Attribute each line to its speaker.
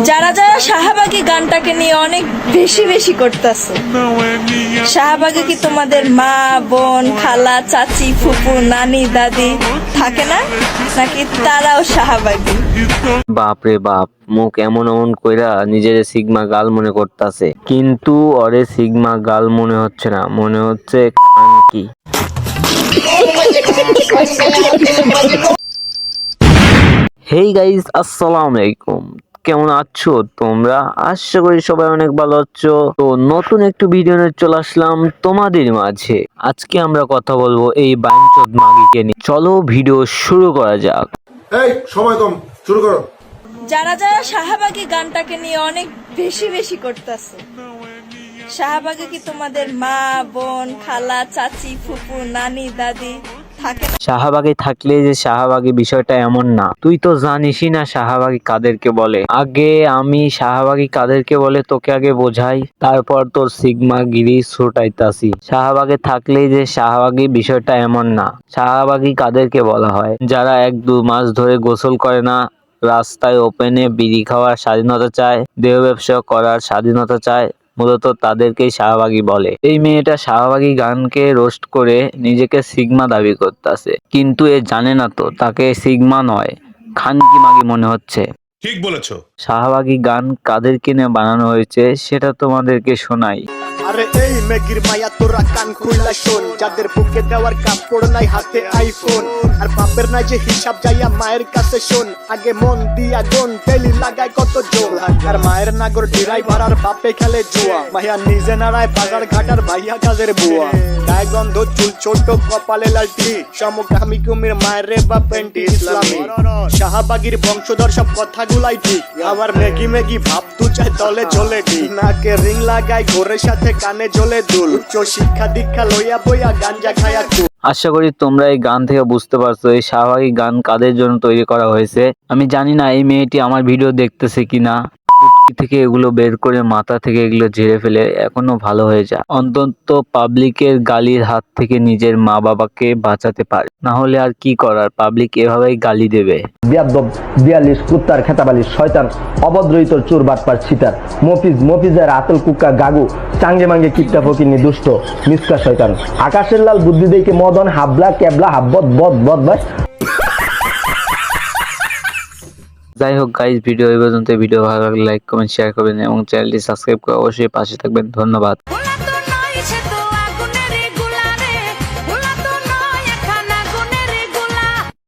Speaker 1: যারা যারা শাহবাগী গানটাকে নিয়ে অনেক বেশি বেশি করতেছে, শাহবাগে কি তোমাদের মা, বোন, খালা, চাচি, ফুপু, নানি, দাদি থাকে না, নাকি তারাও শাহবাগী?
Speaker 2: বাপরে বাপ, মুখ এমন এমন কইরা নিজের সিগমা গাল মনে করতেছে, কিন্তু ওরে সিগমা গাল মনে হচ্ছে না, মনে হচ্ছে খানকি। হেই গাইস, আসসালামু আলাইকুম। কেমন আছো তোমরা? আশা করি সবাই অনেক ভালো আছো। তো নতুন একটু ভিডিও নিয়ে চলে আসলাম তোমাদের মাঝে। আজকে আমরা কথা বলবো এই বাইনচোদ মাগিকে নিয়ে। চলো ভিডিও শুরু করা যাক।
Speaker 3: এই সময় কম, শুরু করো।
Speaker 1: যারা যারা শাহবাগী গানটাকে নিয়ে অনেক বেশি বেশি করতেছে, শাহবাগে কি তোমাদের মা, বোন, খালা, চাচি, ফুপু, নানি, দাদি থাকে না?
Speaker 2: শাহবাগী থাকলে যে শাহবাগী বিষয়টা এমন না। তুই তো জানিসই না শাহবাগী কাদেরকে বলে। আগে আমি শাহবাগী কাদেরকে বলে তোকে আগে বোঝাই, তারপর তোর সিগমা গিরি ছুটাইতাছি। শাহবাগে থাকলেই যে শাহবাগী বিষয়টা এমন না। শাহবাগী কাদেরকে বলা হয়? যারা 1-2 মাস ধরে গোসল করে না, রাস্তায় ওপেনে বিড়ি খাওয়ার স্বাধীনতা চায়, দেহ ব্যবসা করার স্বাধীনতা চায়, মূলত তাদেরকেই শাহবাগী বলে। এই মেয়েটা শাহবাগী গানকে রোস্ট করে নিজেকে সিগমা দাবি করতেছে, কিন্তু এ জানে না তো তাকে সিগমা নয়, খানকি মাগি মনে হচ্ছে।
Speaker 3: ঠিক বলেছো।
Speaker 2: শাহবাগী গান কাদেরকে নিয়ে বানানো হয়েছে সেটা তোমাদেরকে শোনাই।
Speaker 4: আরে এই মেগির মায়া তোরা কান খুইলা শোন, যাদের বুকে দেওয়ার কাপড় নাই, হাতে আইফোন, আর বাপের নাই যে হিসাব যাইয়া মায়ের কাছে শোন। আগে মন দিয়া গুন ডেলি লাগায় কত জোর, আর মায়ের নাগর ড্রাইভার আর বাপে খেলে জুয়া। মাইয়া নিজে নাড়ায় বাজার ঘাটার ভাইয়া কাজের বুয়া। গায়ে গন্ধ, চুল ছোট, কপালে লালটি, সমকামী কুমির মায়ের রে বা পেন্টি ইসলামী। শাহবাগীর বংশধর সব কথাগুলাই ঠিক, আবার মেগি মেগি ভাব তু চাই তলে ঝোলে ঠিক। নাকে রিং লাগায় ঘোরের সাথে কানে জ্বলে দুল, উচ্চ শিক্ষা দীক্ষা লইয়া বইয়া গাঞ্জা খায়া কুল।
Speaker 2: আশা করি তোমরা এই গান থেকে বুঝতে পারছো এই শাহবাগী গান কাদের জন্য তৈরি করা হয়েছে। আমি জানি না এই মেয়েটি আমার ভিডিও দেখতেছে কিনা। থেকে এগুলো বের করে মাথা থেকে এগুলো ঝেড়ে ফেলে এখনো ভালো হয়ে যায়, অন্তত পাবলিকের গালির হাত থেকে নিজের মা বাবাকে বাঁচাতে পারে। না হলে আর কি করার, পাবলিক এভাবেই গালি দেবে।
Speaker 5: বিয়াদব, বিয়ালিশ, কুত্তার খেতাবালিশ, শয়তান, অভদ্রইতর চোর বাটপার ছিটার, মফিজের আতল কুক্কা গাগু, চাঙ্গে মাঙ্গে কিপটা ফকিনি দুষ্ট মিসকা শয়তান, আকাশের লাল বুদ্ধি দেখে মদন হাবলা ক্যাবলা হাব্বত বদ বদ ভাই।
Speaker 2: যাই হোক গাইজ, ভিডিও এই পর্যন্ত। ভিডিও ভালো লাগলে লাইক কমেন্ট শেয়ার করবেন এবং চ্যানেলটি সাবস্ক্রাইব করে অবশ্যই পাশে থাকবেন। ধন্যবাদ।